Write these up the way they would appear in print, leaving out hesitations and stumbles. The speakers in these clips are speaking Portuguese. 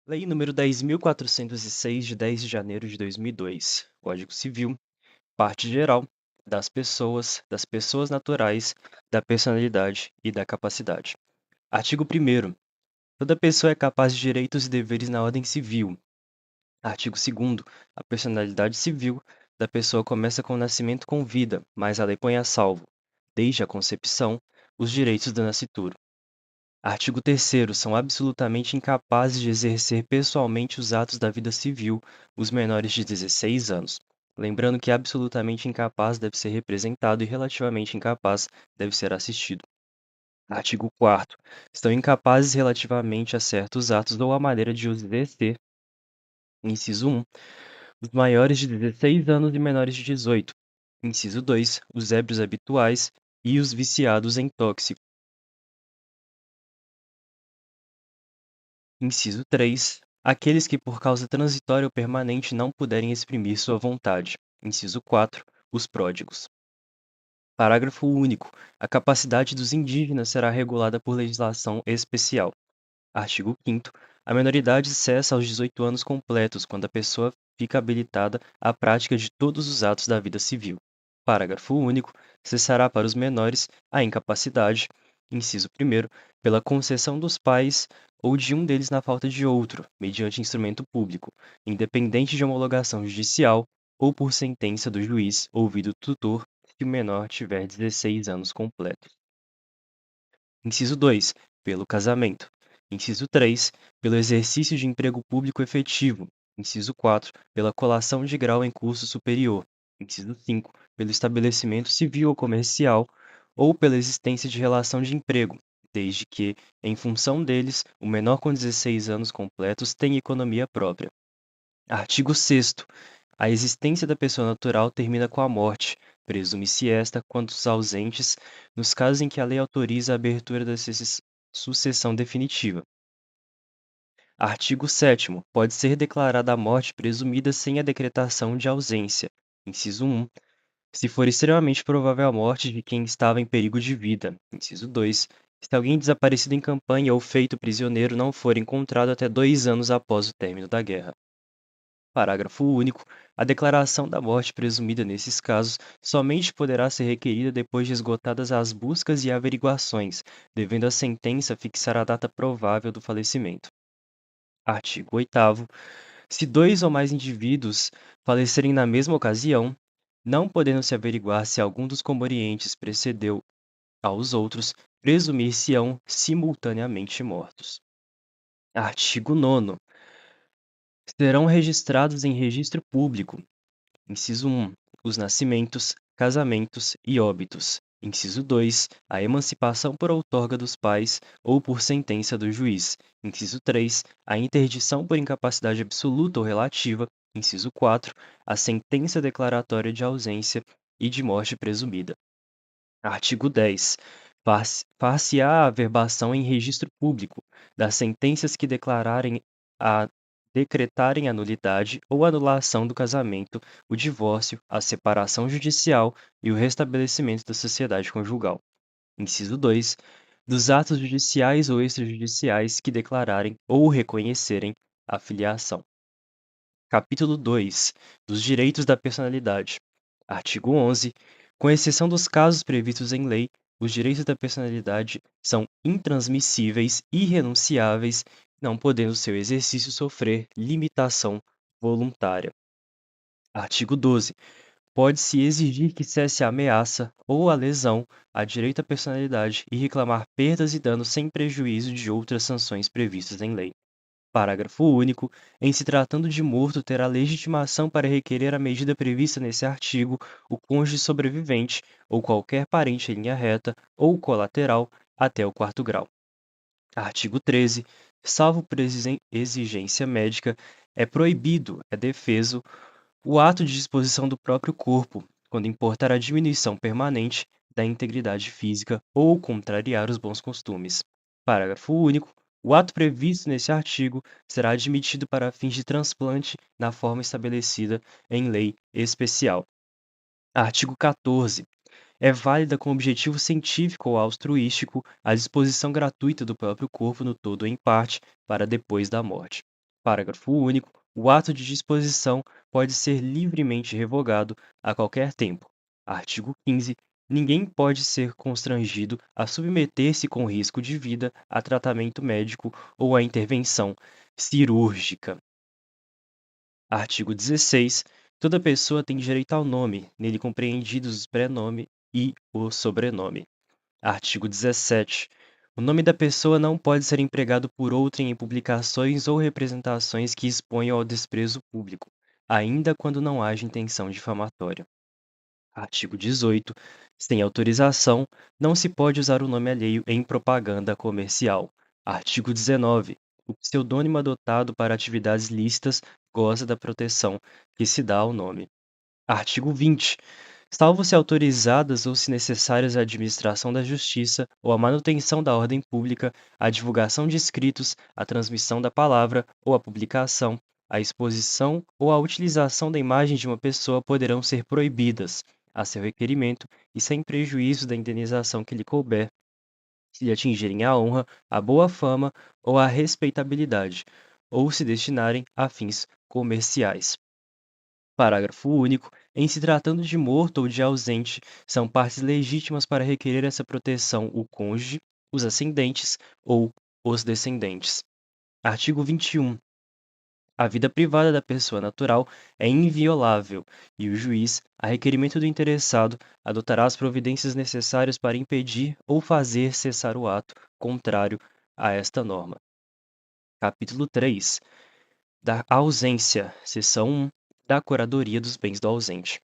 Lei número 10.406 de 10 de janeiro de 2002, Código Civil, parte geral das pessoas naturais, da personalidade e da capacidade. Artigo 1º. Toda pessoa é capaz de direitos e deveres na ordem civil. Artigo 2º. A personalidade civil da pessoa começa com o nascimento com vida, mas a lei põe a salvo, desde a concepção, os direitos do nascituro. Artigo 3º. São absolutamente incapazes de exercer pessoalmente os atos da vida civil os menores de 16 anos. Lembrando que absolutamente incapaz deve ser representado e relativamente incapaz deve ser assistido. Artigo 4º. Estão incapazes relativamente a certos atos ou a maneira de os exercer. Inciso 1. Os maiores de 16 anos e menores de 18. Inciso 2. Os ébrios habituais e os viciados em tóxico. Inciso 3. Aqueles que por causa transitória ou permanente não puderem exprimir sua vontade. Inciso 4. Os pródigos. Parágrafo único. A capacidade dos indígenas será regulada por legislação especial. Artigo 5º. A menoridade cessa aos 18 anos completos, quando a pessoa fica habilitada à prática de todos os atos da vida civil. Parágrafo único. Cessará para os menores a incapacidade, inciso 1º, pela concessão dos pais ou de um deles na falta de outro, mediante instrumento público, independente de homologação judicial ou por sentença do juiz ouvido o tutor, se o menor tiver 16 anos completos. Inciso 2. Pelo casamento. Inciso 3. Pelo exercício de emprego público efetivo. Inciso 4. Pela colação de grau em curso superior. Inciso 5. Pelo estabelecimento civil ou comercial ou pela existência de relação de emprego, desde que, em função deles, o menor com 16 anos completos tenha economia própria. Artigo 6º. A existência da pessoa natural termina com a morte, presume-se esta quanto os ausentes, nos casos em que a lei autoriza a abertura da sucessão definitiva. Artigo 7º. Pode ser declarada a morte presumida sem a decretação de ausência. Inciso 1. Se for extremamente provável a morte de quem estava em perigo de vida. Inciso 2. Se alguém desaparecido em campanha ou feito prisioneiro não for encontrado até 2 anos após o término da guerra. Parágrafo único. A declaração da morte presumida nesses casos somente poderá ser requerida depois de esgotadas as buscas e averiguações, devendo a sentença fixar a data provável do falecimento. Artigo 8º. Se dois ou mais indivíduos falecerem na mesma ocasião, não podendo se averiguar se algum dos comorientes precedeu aos outros, presumir-se-ão simultaneamente mortos. Artigo 9º. Serão registrados em registro público. Inciso 1. Os nascimentos, casamentos e óbitos. Inciso 2. A emancipação por outorga dos pais ou por sentença do juiz. Inciso 3. A interdição por incapacidade absoluta ou relativa. Inciso 4. A sentença declaratória de ausência e de morte presumida. Artigo 10. Far-se-á a averbação em registro público das sentenças que decretarem a nulidade ou anulação do casamento, o divórcio, a separação judicial e o restabelecimento da sociedade conjugal. Inciso 2. Dos atos judiciais ou extrajudiciais que declararem ou reconhecerem a filiação. Capítulo 2. Dos direitos da personalidade. Artigo 11. Com exceção dos casos previstos em lei, os direitos da personalidade são intransmissíveis e irrenunciáveis, não podendo seu exercício sofrer limitação voluntária. Artigo 12. Pode-se exigir que cesse a ameaça ou a lesão a direito à personalidade e reclamar perdas e danos sem prejuízo de outras sanções previstas em lei. Parágrafo único. Em se tratando de morto, terá legitimação para requerer a medida prevista nesse artigo o cônjuge sobrevivente ou qualquer parente em linha reta ou colateral até o 4º grau. Artigo 13. Salvo por exigência médica, é proibido, é defeso, o ato de disposição do próprio corpo, quando importar a diminuição permanente da integridade física ou contrariar os bons costumes. Parágrafo único. O ato previsto nesse artigo será admitido para fins de transplante na forma estabelecida em lei especial. Artigo 14. É válida com objetivo científico ou altruístico a disposição gratuita do próprio corpo no todo ou em parte para depois da morte. Parágrafo único. O ato de disposição pode ser livremente revogado a qualquer tempo. Artigo 15. Ninguém pode ser constrangido a submeter-se com risco de vida a tratamento médico ou a intervenção cirúrgica. Artigo 16. Toda pessoa tem direito ao nome, nele compreendidos o prenome e o sobrenome. Artigo 17. O nome da pessoa não pode ser empregado por outrem em publicações ou representações que exponham ao desprezo público, ainda quando não haja intenção difamatória. Artigo 18. Sem autorização, não se pode usar o nome alheio em propaganda comercial. Artigo 19. O pseudônimo adotado para atividades lícitas goza da proteção que se dá ao nome. Artigo 20. Salvo se autorizadas ou se necessárias à administração da justiça ou à manutenção da ordem pública, a divulgação de escritos, a transmissão da palavra ou a publicação, a exposição ou a utilização da imagem de uma pessoa poderão ser proibidas, a seu requerimento e sem prejuízo da indenização que lhe couber, se lhe atingirem a honra, a boa fama ou a respeitabilidade, ou se destinarem a fins comerciais. Parágrafo único. Em se tratando de morto ou de ausente, são partes legítimas para requerer essa proteção o cônjuge, os ascendentes ou os descendentes. Artigo 21. A vida privada da pessoa natural é inviolável e o juiz, a requerimento do interessado, adotará as providências necessárias para impedir ou fazer cessar o ato contrário a esta norma. Capítulo 3. Da ausência, seção 1, da curadoria dos bens do ausente.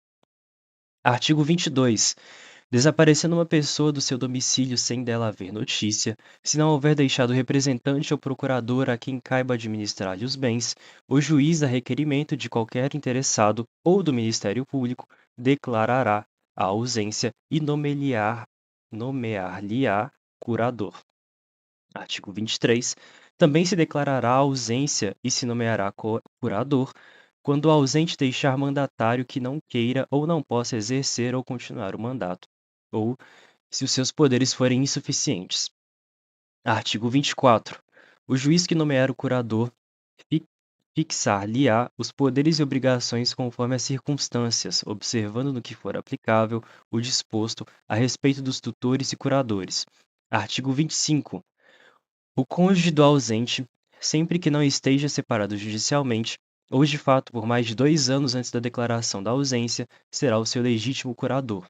Artigo 22. Desaparecendo uma pessoa do seu domicílio sem dela haver notícia, se não houver deixado representante ou procurador a quem caiba administrar-lhe os bens, o juiz, a requerimento de qualquer interessado ou do Ministério Público, declarará a ausência e nomear-lhe-á curador. Artigo 23. Também se declarará a ausência e se nomeará curador quando o ausente deixar mandatário que não queira ou não possa exercer ou continuar o mandato, ou se os seus poderes forem insuficientes. Artigo 24. O juiz que nomear o curador fixar-lhe-á os poderes e obrigações conforme as circunstâncias, observando no que for aplicável o disposto a respeito dos tutores e curadores. Artigo 25. O cônjuge do ausente, sempre que não esteja separado judicialmente, ou de fato por mais de 2 anos antes da declaração da ausência, será o seu legítimo curador.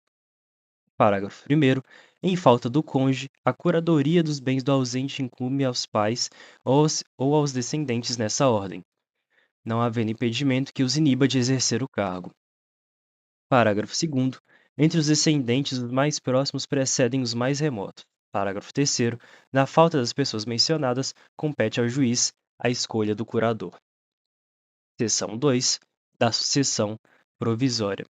Parágrafo 1º. Em falta do cônjuge, a curadoria dos bens do ausente incumbe aos pais ou aos descendentes nessa ordem, não havendo impedimento que os iniba de exercer o cargo. Parágrafo 2º. Entre os descendentes, os mais próximos precedem os mais remotos. Parágrafo 3º. Na falta das pessoas mencionadas, compete ao juiz a escolha do curador. Seção 2. Da sucessão provisória.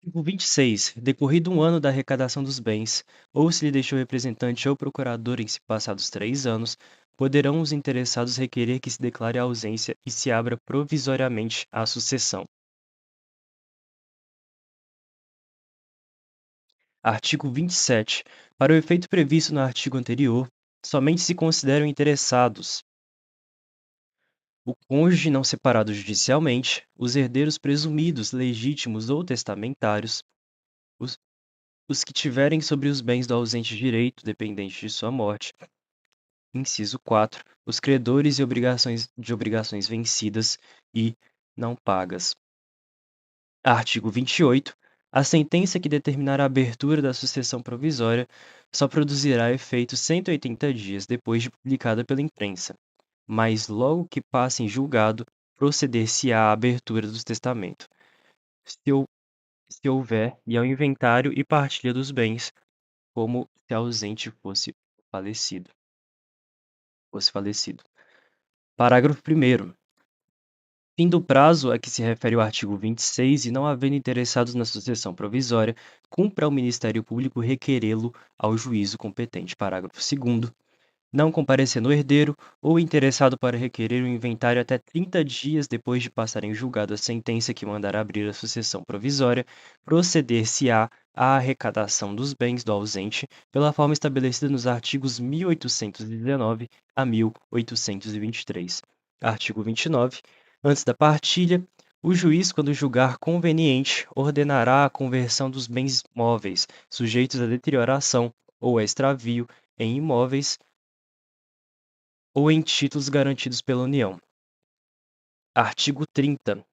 Artigo 26. Decorrido 1 ano da arrecadação dos bens, ou se lhe deixou representante ou procurador em se passados 3 anos, poderão os interessados requerer que se declare a ausência e se abra provisoriamente a sucessão. Artigo 27. Para o efeito previsto no artigo anterior, somente se consideram interessados o cônjuge não separado judicialmente, os herdeiros presumidos, legítimos ou testamentários, os, os que tiverem sobre os bens do ausente direito dependente de sua morte. Inciso 4. Os credores e obrigações vencidas e não pagas. Artigo 28. A sentença que determinar a abertura da sucessão provisória só produzirá efeito 180 dias depois de publicada pela imprensa, mas logo que passe em julgado, proceder-se-á à abertura do testamento, se, hou- se houver, e ao inventário e partilha dos bens, como se a ausente fosse falecido. Parágrafo 1º. Fim do prazo a que se refere o artigo 26 e não havendo interessados na sucessão provisória, cumpre ao Ministério Público requerê-lo ao juízo competente. Parágrafo 2º. não comparecendo o herdeiro ou interessado para requerer o inventário até 30 dias depois de passar em julgado a sentença que mandar abrir a sucessão provisória, proceder-se-á à arrecadação dos bens do ausente pela forma estabelecida nos artigos 1819 a 1823. Artigo 29. Antes da partilha, o juiz, quando julgar conveniente, ordenará a conversão dos bens móveis sujeitos a deterioração ou a extravio em imóveis ou em títulos garantidos pela União. Artigo 30.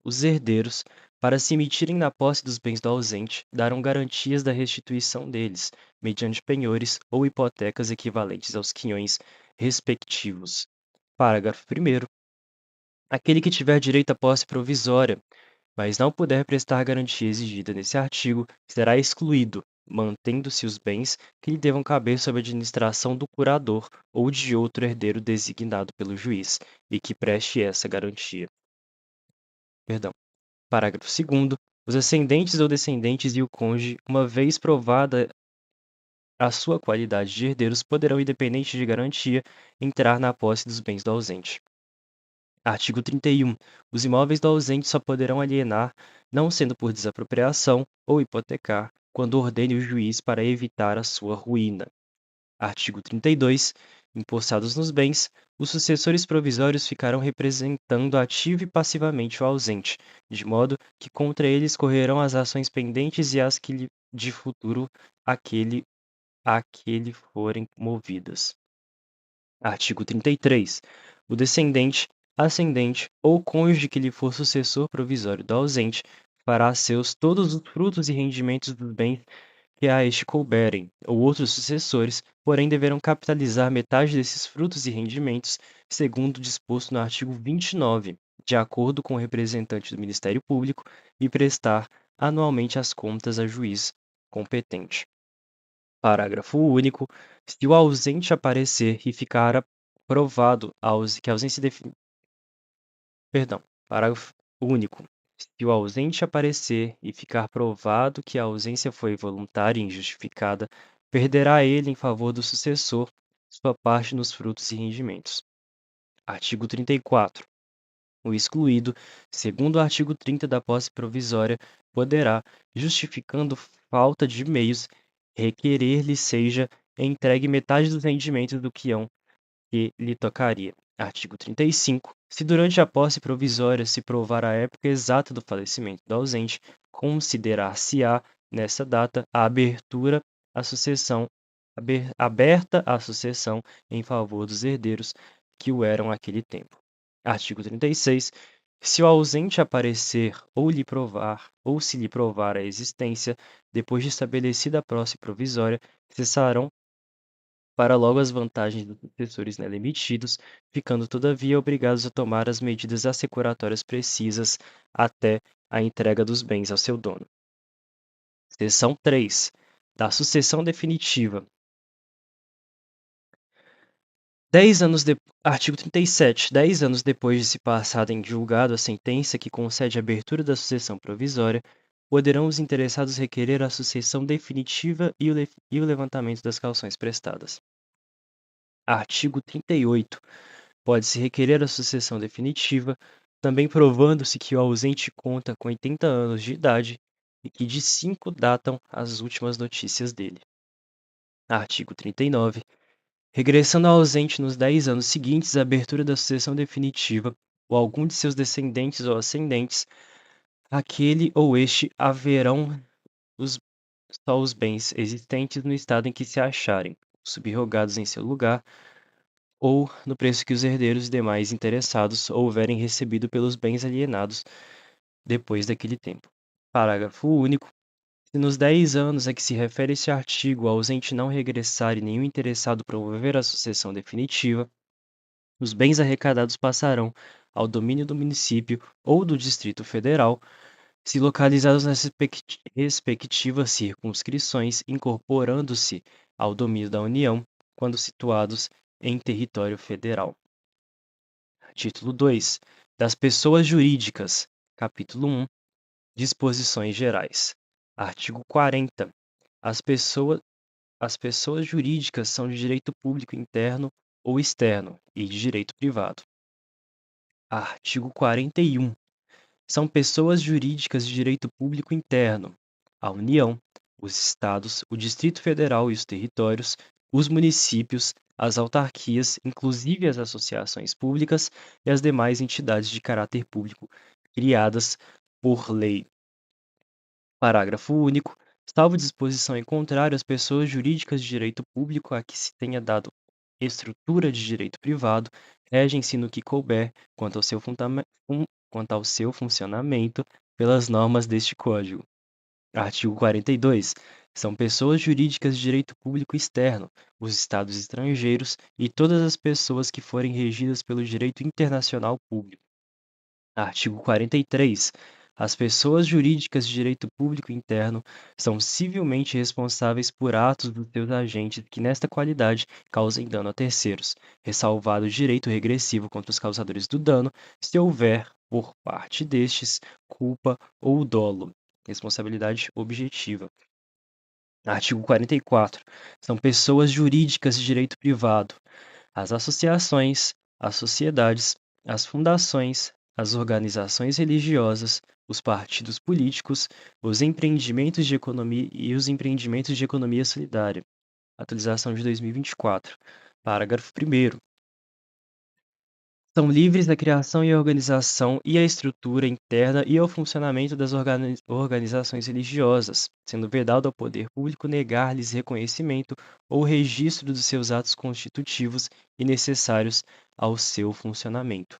Os herdeiros, para se emitirem na posse dos bens do ausente, darão garantias da restituição deles, mediante penhores ou hipotecas equivalentes aos quinhões respectivos. Parágrafo 1º. Aquele que tiver direito à posse provisória, mas não puder prestar a garantia exigida nesse artigo, será excluído, mantendo-se os bens que lhe devam caber sob a administração do curador ou de outro herdeiro designado pelo juiz, e que preste essa garantia. Perdão. Parágrafo 2º. Os ascendentes ou descendentes e o cônjuge, uma vez provada a sua qualidade de herdeiros, poderão, independente de garantia, entrar na posse dos bens do ausente. Artigo 31. Os imóveis do ausente só poderão alienar, não sendo por desapropriação ou hipotecar, quando ordene o juiz para evitar a sua ruína. Artigo 32. Empossados nos bens, os sucessores provisórios ficarão representando ativo e passivamente o ausente, de modo que contra eles correrão as ações pendentes e as que de futuro a que lhe forem movidas. Artigo 33. O descendente, ascendente ou cônjuge que lhe for sucessor provisório do ausente fará seus todos os frutos e rendimentos dos bens que a este couberem, ou outros sucessores, porém deverão capitalizar metade desses frutos e rendimentos, segundo disposto no artigo 29, de acordo com o representante do Ministério Público, e prestar anualmente as contas a juiz competente. Parágrafo único. Se o ausente aparecer e ficar provado que a ausência Perdão. Parágrafo único. Se o ausente aparecer e ficar provado que a ausência foi voluntária e injustificada, perderá ele em favor do sucessor sua parte nos frutos e rendimentos. Artigo 34. O excluído, segundo o artigo 30 da posse provisória, poderá, justificando falta de meios, requerer-lhe seja entregue metade dos rendimentos do quião que lhe tocaria. Artigo 35. Se durante a posse provisória se provar a época exata do falecimento do ausente, considerar-se-á, nessa data, a aberta a sucessão em favor dos herdeiros que o eram àquele tempo. Artigo 36. Se o ausente aparecer ou se lhe provar a existência, depois de estabelecida a posse provisória, cessarão para logo as vantagens dos sucessores nela emitidos, ficando todavia obrigados a tomar as medidas assecuratórias precisas até a entrega dos bens ao seu dono. Seção 3. Da sucessão definitiva. Artigo 37. 10 anos depois de se passada em julgado a sentença que concede a abertura da sucessão provisória, poderão os interessados requerer a sucessão definitiva e o levantamento das cauções prestadas. Artigo 38. Pode-se requerer a sucessão definitiva, também provando-se que o ausente conta com 80 anos de idade e que de 5 datam as últimas notícias dele. Artigo 39. Regressando ao ausente nos 10 anos seguintes à abertura da sucessão definitiva, ou algum de seus descendentes ou ascendentes, aquele ou este haverão os, só os bens existentes no estado em que se acharem, subrogados em seu lugar, ou no preço que os herdeiros e demais interessados houverem recebido pelos bens alienados depois daquele tempo. Parágrafo único. Se nos 10 anos a que se refere este artigo o ausente não regressar e nenhum interessado promover a sucessão definitiva, os bens arrecadados passarão ao domínio do município ou do Distrito Federal, se localizados nas respectivas circunscrições, incorporando-se ao domínio da União, quando situados em território federal. Título 2. Das pessoas jurídicas. Capítulo 1. Disposições gerais. Artigo 40. As pessoas As pessoas jurídicas são de direito público interno ou externo e de direito privado. Artigo 41. São pessoas jurídicas de direito público interno: a União, os Estados, o Distrito Federal e os territórios, os municípios, as autarquias, inclusive as associações públicas e as demais entidades de caráter público criadas por lei. Parágrafo único. Salvo disposição em contrário, as pessoas jurídicas de direito público a que se tenha dado estrutura de direito privado regem-se no que couber quanto ao seu funcionamento pelas normas deste Código. Artigo 42. São pessoas jurídicas de direito público externo, os Estados estrangeiros e todas as pessoas que forem regidas pelo direito internacional público. Artigo 43. As pessoas jurídicas de direito público interno são civilmente responsáveis por atos dos seus agentes que, nesta qualidade, causem dano a terceiros, ressalvado o direito regressivo contra os causadores do dano, se houver, por parte destes, culpa ou dolo. Responsabilidade objetiva. Artigo 44. São pessoas jurídicas de direito privado: as associações, as sociedades, as fundações, as organizações religiosas, os partidos políticos, os empreendimentos de economia e os empreendimentos de economia solidária. Atualização de 2024. Parágrafo 1º. São livres da criação e organização e a estrutura interna e ao funcionamento das organizações religiosas, sendo vedado ao poder público negar-lhes reconhecimento ou registro dos seus atos constitutivos e necessários ao seu funcionamento.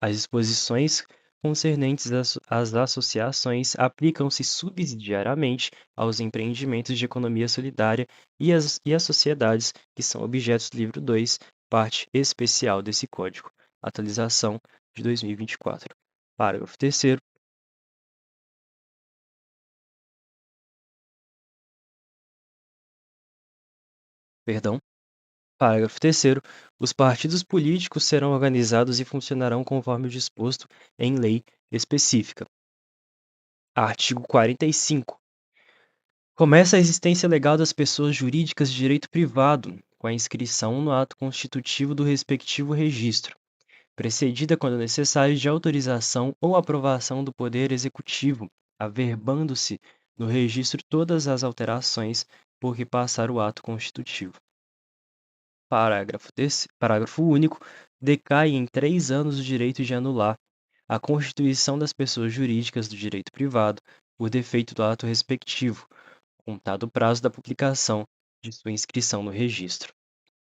As disposições concernentes às associações aplicam-se subsidiariamente aos empreendimentos de economia solidária e às sociedades que são objetos do livro 2, parte especial desse Código. Atualização de 2024. Parágrafo 3º. Perdão. Parágrafo 3º. Os partidos políticos serão organizados e funcionarão conforme o disposto em lei específica. Artigo 45. Começa a existência legal das pessoas jurídicas de direito privado com a inscrição no ato constitutivo do respectivo registro, precedida, quando necessário, de autorização ou aprovação do Poder Executivo, averbando-se no registro todas as alterações por que passar o ato constitutivo. Parágrafo único. Decai em 3 anos o direito de anular a constituição das pessoas jurídicas do direito privado por defeito do ato respectivo, contado o prazo da publicação de sua inscrição no registro.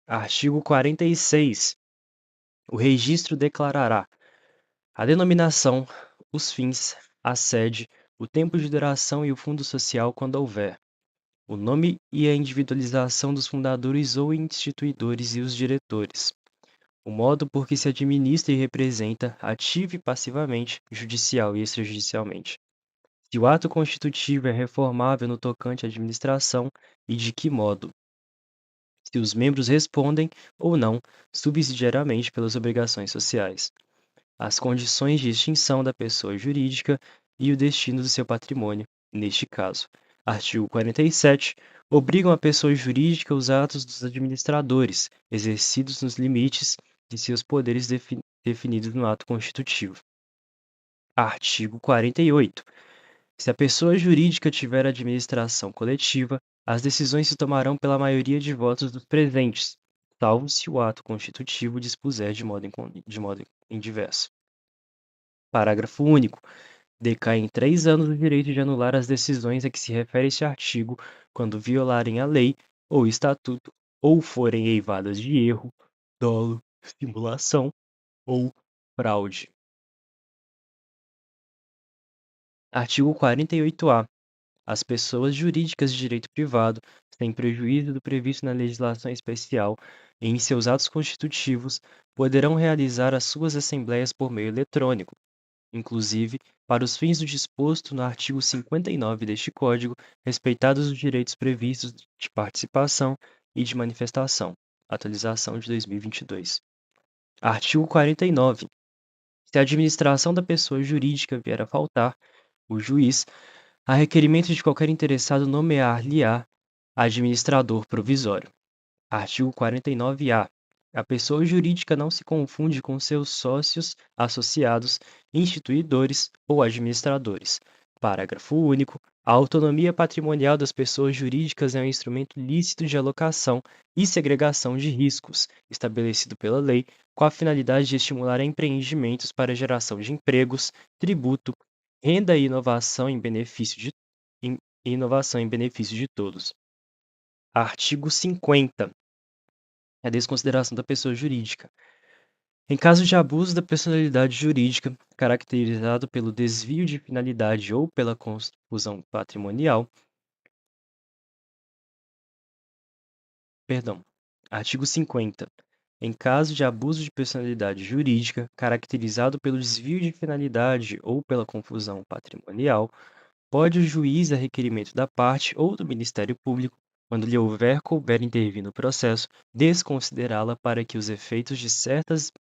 Artigo 46. O registro declarará a denominação, os fins, a sede, o tempo de duração e o fundo social quando houver, o nome e a individualização dos fundadores ou instituidores e os diretores, o modo por que se administra e representa, ativa e passivamente, judicial e extrajudicialmente. Se o ato constitutivo é reformável no tocante à administração e de que modo. Se os membros respondem ou não subsidiariamente pelas obrigações sociais. As condições de extinção da pessoa jurídica e o destino do seu patrimônio, neste caso. Artigo 47. Obrigam a pessoa jurídica os atos dos administradores, exercidos nos limites de seus poderes definidos no ato constitutivo. Artigo 48. Se a pessoa jurídica tiver administração coletiva, as decisões se tomarão pela maioria de votos dos presentes, salvo se o ato constitutivo dispuser de modo indiverso. Parágrafo único. Decai em 3 anos o direito de anular as decisões a que se refere este artigo quando violarem a lei ou estatuto ou forem eivadas de erro, dolo, simulação ou fraude. Artigo 48-A. As pessoas jurídicas de direito privado, sem prejuízo do previsto na legislação especial e em seus atos constitutivos, poderão realizar as suas assembleias por meio eletrônico, inclusive para os fins do disposto no artigo 59 deste Código, respeitados os direitos previstos de participação e de manifestação. Atualização de 2022. Artigo 49. Se a administração da pessoa jurídica vier a faltar, o juiz, a requerimento de qualquer interessado, nomear-lhe-á Administrador provisório. Artigo 49-A. A pessoa jurídica não se confunde com seus sócios, associados, instituidores ou administradores. Parágrafo único. A autonomia patrimonial das pessoas jurídicas é um instrumento lícito de alocação e segregação de riscos, estabelecido pela lei, com a finalidade de estimular empreendimentos para a geração de empregos, tributo, renda e em- inovação em benefício de todos. Artigo 50. A desconsideração da pessoa jurídica. Em caso de abuso da personalidade jurídica, caracterizado pelo desvio de finalidade ou pela confusão patrimonial, perdão. Artigo 50. Em caso de abuso de personalidade jurídica, caracterizado pelo desvio de finalidade ou pela confusão patrimonial, pode o juiz, a requerimento da parte ou do Ministério Público, quando lhe couber intervir no processo, desconsiderá-la para que os efeitos de certas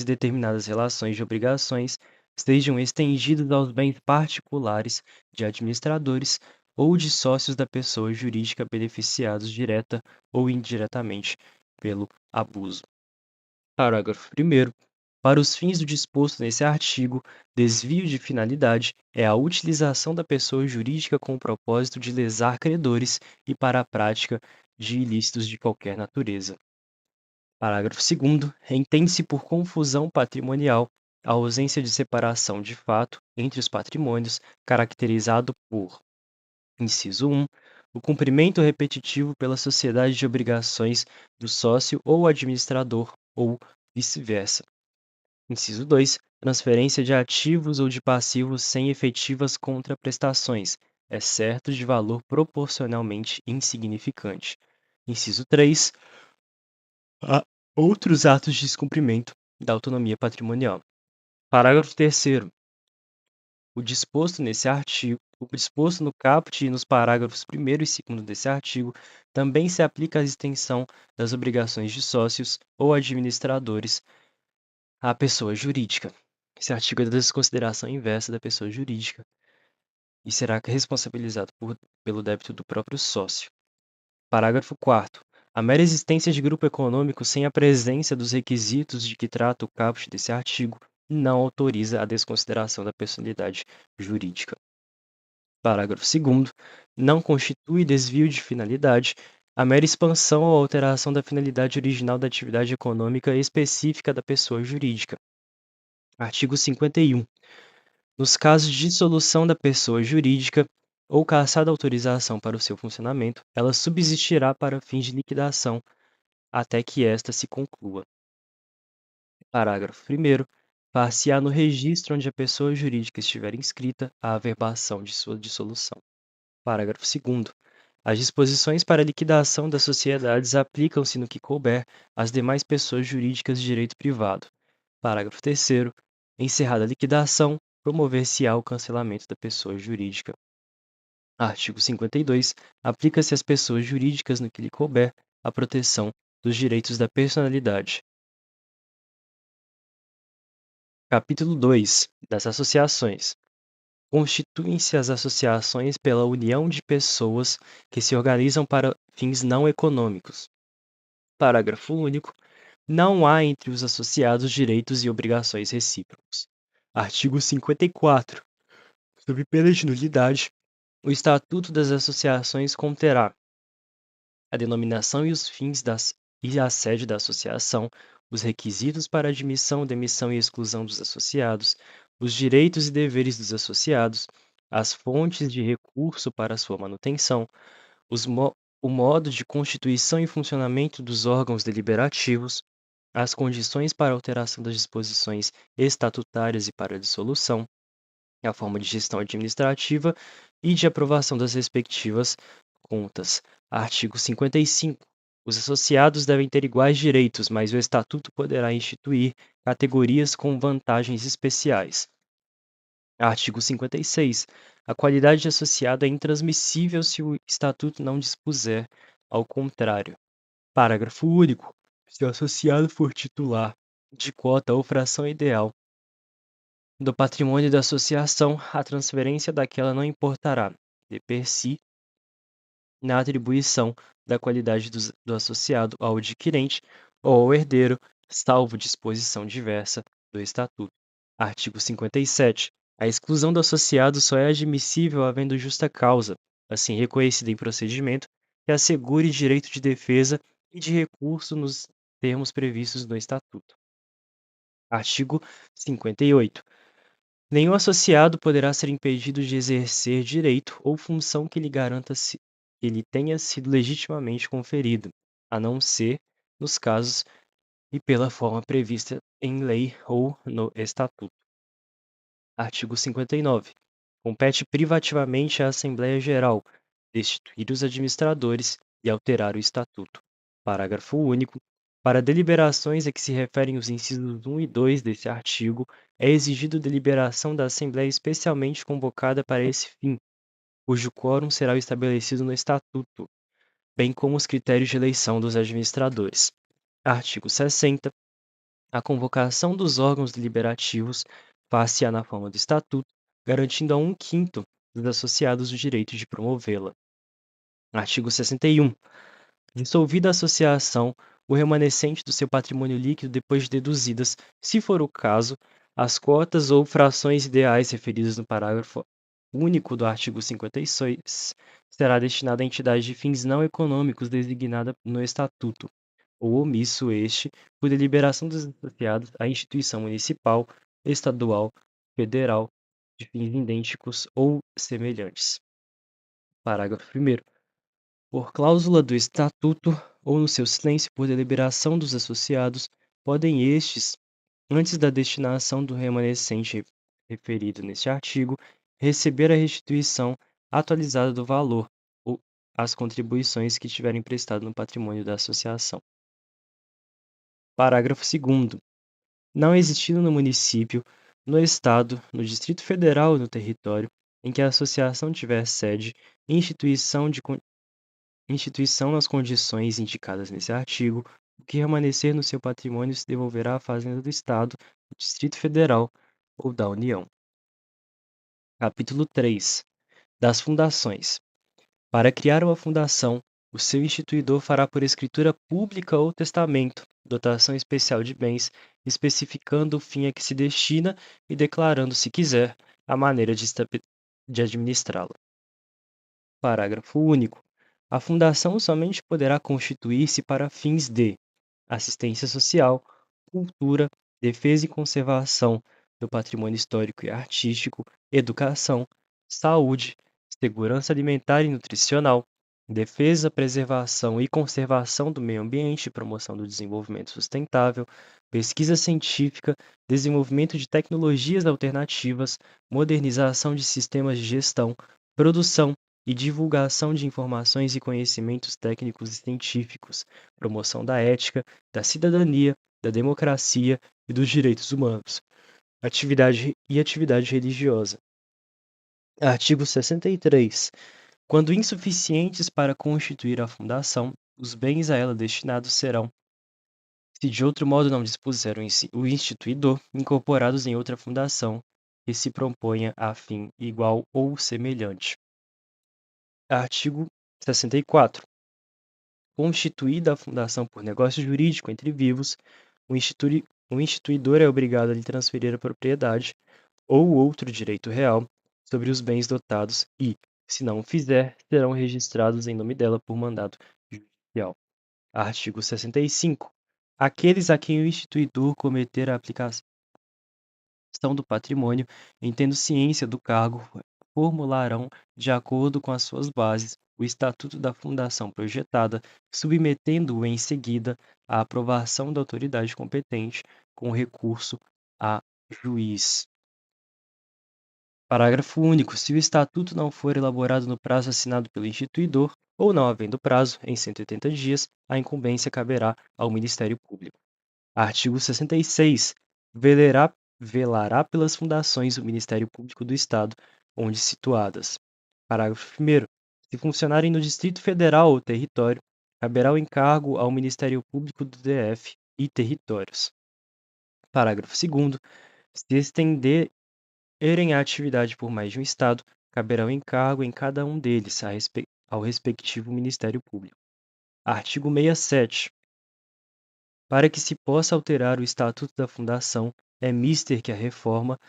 e determinadas relações de obrigações sejam estendidos aos bens particulares de administradores ou de sócios da pessoa jurídica beneficiados direta ou indiretamente pelo abuso. Parágrafo 1º. Para os fins do disposto nesse artigo, desvio de finalidade é a utilização da pessoa jurídica com o propósito de lesar credores e para a prática de ilícitos de qualquer natureza. Parágrafo 2º. Entende-se por confusão patrimonial a ausência de separação de fato entre os patrimônios, caracterizado por: inciso 1, o cumprimento repetitivo pela sociedade de obrigações do sócio ou administrador, ou vice-versa. Inciso 2, transferência de ativos ou de passivos sem efetivas contraprestações, exceto de valor proporcionalmente insignificante. Inciso 3, a outros atos de descumprimento da autonomia patrimonial. Parágrafo 3º. O disposto no caput e nos parágrafos 1º e 2º desse artigo também se aplica à extensão das obrigações de sócios ou administradores à pessoa jurídica. Esse artigo é da desconsideração inversa da pessoa jurídica e será responsabilizado pelo débito do próprio sócio. Parágrafo 4º. A mera existência de grupo econômico sem a presença dos requisitos de que trata o caput desse artigo não autoriza a desconsideração da personalidade jurídica. Parágrafo 2º. Não constitui desvio de finalidade a mera expansão ou alteração da finalidade original da atividade econômica específica da pessoa jurídica. Artigo 51. Nos casos de dissolução da pessoa jurídica ou cassada a autorização para o seu funcionamento, ela subsistirá para fins de liquidação até que esta se conclua. Parágrafo 1º. Far-se-á no registro onde a pessoa jurídica estiver inscrita a averbação de sua dissolução. Parágrafo 2º. As disposições para a liquidação das sociedades aplicam-se no que couber às demais pessoas jurídicas de direito privado. Parágrafo 3º. Encerrada a liquidação, promover-se-á o cancelamento da pessoa jurídica. Artigo 52. Aplica-se às pessoas jurídicas no que lhe couber a proteção dos direitos da personalidade. Capítulo 2. Das associações. Constituem-se as associações pela união de pessoas que se organizam para fins não econômicos. Parágrafo único. Não há entre os associados direitos e obrigações recíprocos. Artigo 54. Sob pena de nulidade, o Estatuto das Associações conterá a denominação e os fins e a sede da associação, os requisitos para admissão, demissão e exclusão dos associados, os direitos e deveres dos associados, as fontes de recurso para sua manutenção, o modo de constituição e funcionamento dos órgãos deliberativos, as condições para alteração das disposições estatutárias e para a dissolução, a forma de gestão administrativa e de aprovação das respectivas contas. Artigo 55. Os associados devem ter iguais direitos, mas o Estatuto poderá instituir categorias com vantagens especiais. Artigo 56. A qualidade de associado é intransmissível se o Estatuto não dispuser ao contrário. Parágrafo único. Se o associado for titular de cota ou fração ideal do patrimônio da associação, a transferência daquela não importará, de per si, na atribuição da qualidade do associado ao adquirente ou ao herdeiro, salvo disposição diversa do Estatuto. Artigo 57. A exclusão do associado só é admissível havendo justa causa, assim reconhecida em procedimento, que assegure direito de defesa e de recurso nos termos previstos no Estatuto. Artigo 58. Nenhum associado poderá ser impedido de exercer direito ou função que lhe garanta que lhe tenha sido legitimamente conferido, a não ser nos casos e pela forma prevista em lei ou no Estatuto. Artigo 59. Compete privativamente à Assembleia Geral destituir os administradores e alterar o Estatuto. Parágrafo único. Para deliberações a que se referem os incisos 1 e 2 desse artigo, é exigido deliberação da Assembleia especialmente convocada para esse fim, cujo quórum será estabelecido no Estatuto, bem como os critérios de eleição dos administradores. Artigo 60. A convocação dos órgãos deliberativos far-se-á na forma do Estatuto, garantindo a 1/5 dos associados o direito de promovê-la. Artigo 61. Dissolvida a associação, o remanescente do seu patrimônio líquido depois de deduzidas, se for o caso, as cotas ou frações ideais referidas no parágrafo único do artigo 56, será destinado à entidade de fins não econômicos designada no Estatuto, ou omisso este, por deliberação dos associados à instituição municipal, estadual, federal, de fins idênticos ou semelhantes. Parágrafo 1º. Por cláusula do Estatuto ou no seu silêncio por deliberação dos associados, podem estes, antes da destinação do remanescente referido neste artigo, receber a restituição atualizada do valor ou as contribuições que tiverem prestado no patrimônio da associação. Parágrafo 2º. Não existindo no município, no estado, no Distrito Federal ou no território em que a associação tiver sede, instituição nas condições indicadas nesse artigo, o que remanescer no seu patrimônio se devolverá à Fazenda do Estado, do Distrito Federal ou da União. Capítulo 3. Das fundações. Para criar uma fundação, o seu instituidor fará por escritura pública ou testamento, dotação especial de bens, especificando o fim a que se destina e declarando, se quiser, a maneira de administrá-la. Parágrafo único. A fundação somente poderá constituir-se para fins de assistência social, cultura, defesa e conservação do patrimônio histórico e artístico, educação, saúde, segurança alimentar e nutricional, defesa, preservação e conservação do meio ambiente e promoção do desenvolvimento sustentável, pesquisa científica, desenvolvimento de tecnologias alternativas, modernização de sistemas de gestão, produção e divulgação de informações e conhecimentos técnicos e científicos, promoção da ética, da cidadania, da democracia e dos direitos humanos, atividade religiosa. Artigo 63. Quando insuficientes para constituir a fundação, os bens a ela destinados serão, se de outro modo não dispuser o instituidor, incorporados em outra fundação que se proponha a fim igual ou semelhante. Artigo 64. Constituída a fundação por negócio jurídico entre vivos, o instituidor é obrigado a lhe transferir a propriedade ou outro direito real sobre os bens dotados e, se não o fizer, serão registrados em nome dela por mandado judicial. Artigo 65. Aqueles a quem o instituidor cometer a aplicação do patrimônio, em tendo ciência do cargo, formularão, de acordo com as suas bases, o estatuto da fundação projetada, submetendo-o em seguida à aprovação da autoridade competente, com recurso a juiz. Parágrafo único. Se o estatuto não for elaborado no prazo assinado pelo instituidor, ou não havendo prazo, em 180 dias, a incumbência caberá ao Ministério Público. Artigo 66. Velará pelas fundações o Ministério Público do Estado, onde situadas. Parágrafo 1º. Se funcionarem no Distrito Federal ou território, caberá o encargo ao Ministério Público do DF e territórios. Parágrafo 2º. Se estenderem a atividade por mais de um estado, caberá o encargo em cada um deles, ao respectivo Ministério Público. Artigo 67. Para que se possa alterar o Estatuto da Fundação, é mister que a reforma,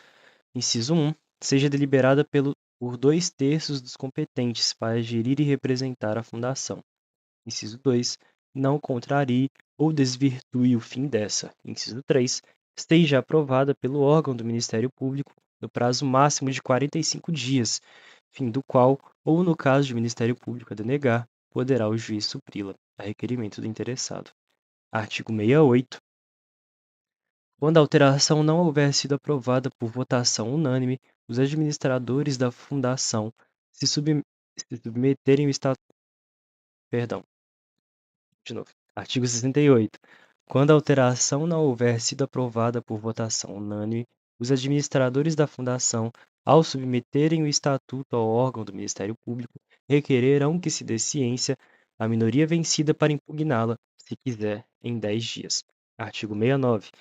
inciso 1, seja deliberada por 2/3 dos competentes para gerir e representar a Fundação. Inciso 2, não contrarie ou desvirtue o fim dessa. Inciso 3, esteja aprovada pelo órgão do Ministério Público no prazo máximo de 45 dias, fim do qual, ou no caso de o Ministério Público a denegar, poderá o juiz supri-la, a requerimento do interessado. Artigo 68. Quando a alteração não houver sido aprovada por votação unânime, os administradores da Fundação se submeterem ao Estatuto. Perdão, de novo. Artigo 68. Quando a alteração não houver sido aprovada por votação unânime, os administradores da Fundação, ao submeterem o Estatuto ao órgão do Ministério Público, requererão que se dê ciência à minoria vencida para impugná-la, se quiser, em 10 dias. Artigo 69.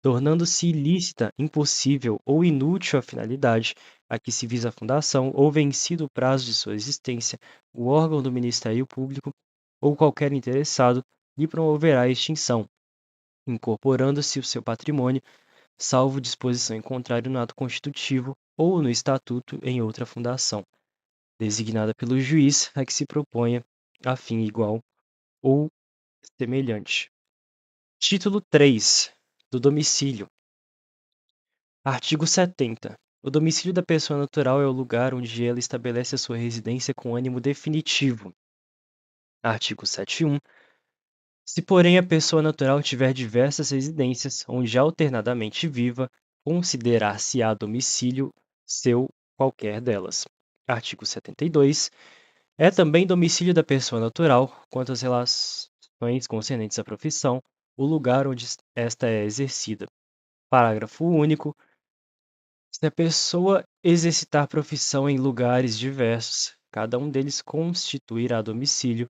Tornando-se ilícita, impossível ou inútil a finalidade a que se visa a Fundação ou vencido o prazo de sua existência, o órgão do Ministério Público ou qualquer interessado lhe promoverá a extinção, incorporando-se o seu patrimônio, salvo disposição em contrário no ato constitutivo ou no estatuto em outra fundação, designada pelo juiz a que se proponha a fim igual ou semelhante. Título 3. Do domicílio. Artigo 70. O domicílio da pessoa natural é o lugar onde ela estabelece a sua residência com ânimo definitivo. Artigo 71. Se, porém, a pessoa natural tiver diversas residências, onde alternadamente viva, considerar-se-á domicílio seu qualquer delas. Artigo 72. É também domicílio da pessoa natural, quanto às relações concernentes à profissão, o lugar onde esta é exercida. Parágrafo único. Se a pessoa exercitar profissão em lugares diversos, cada um deles constituirá domicílio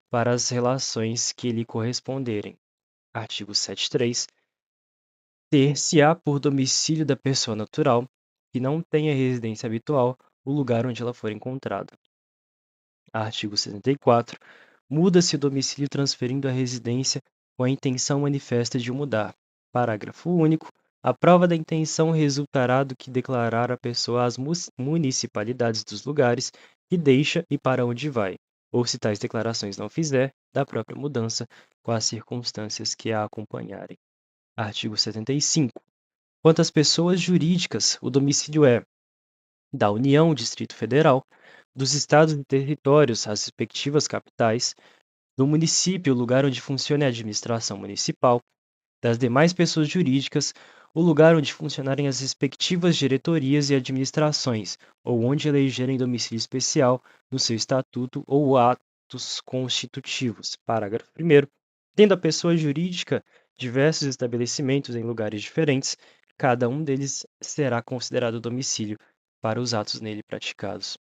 para as relações que lhe corresponderem. Artigo 73. Ter-se-á por domicílio da pessoa natural, que não tenha residência habitual, o lugar onde ela for encontrada. Artigo 74. Muda-se o domicílio transferindo a residência com a intenção manifesta de o mudar. Parágrafo único. A prova da intenção resultará do que declarar a pessoa às municipalidades dos lugares que deixa e para onde vai, ou se tais declarações não fizer, da própria mudança, com as circunstâncias que a acompanharem. Artigo 75. Quanto às pessoas jurídicas, o domicílio é da União, Distrito Federal, dos estados e territórios, as respectivas capitais, do município, o lugar onde funcione a administração municipal, das demais pessoas jurídicas, o lugar onde funcionarem as respectivas diretorias e administrações, ou onde elegerem domicílio especial no seu estatuto ou atos constitutivos. Parágrafo 1º. Tendo a pessoa jurídica diversos estabelecimentos em lugares diferentes, cada um deles será considerado domicílio para os atos nele praticados.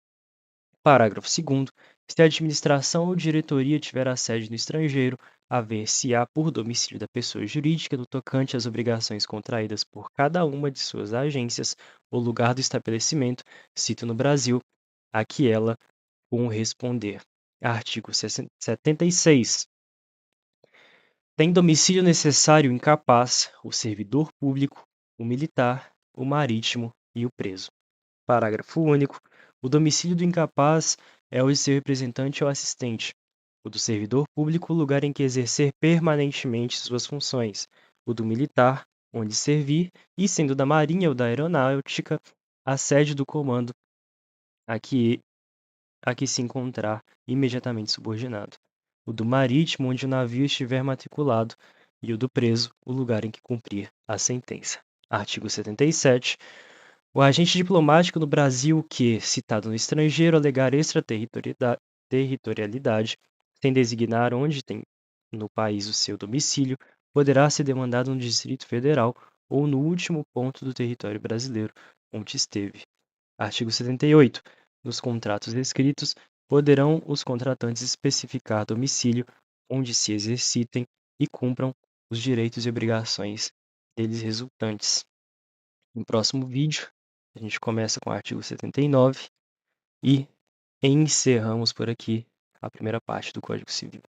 Parágrafo 2º. Se a administração ou diretoria tiver a sede no estrangeiro, haver-se-á por domicílio da pessoa jurídica no tocante às obrigações contraídas por cada uma de suas agências ou lugar do estabelecimento, cito no Brasil, a que ela responder. Artigo 76. Tem domicílio necessário incapaz o servidor público, o militar, o marítimo e o preso. Parágrafo único. O domicílio do incapaz é o de seu representante ou assistente. O do servidor público, o lugar em que exercer permanentemente suas funções. O do militar, onde servir, e sendo da Marinha ou da Aeronáutica, a sede do comando a que se encontrar imediatamente subordinado. O do marítimo, onde o navio estiver matriculado, e o do preso, o lugar em que cumprir a sentença. Artigo 77. O agente diplomático no Brasil que, citado no estrangeiro, alegar extraterritorialidade, sem designar onde tem no país o seu domicílio, poderá ser demandado no Distrito Federal ou no último ponto do território brasileiro onde esteve. Artigo 78. Nos contratos escritos, poderão os contratantes especificar domicílio onde se exercitem e cumpram os direitos e obrigações deles resultantes. No próximo vídeo, a gente começa com o artigo 79 e encerramos por aqui a primeira parte do Código Civil.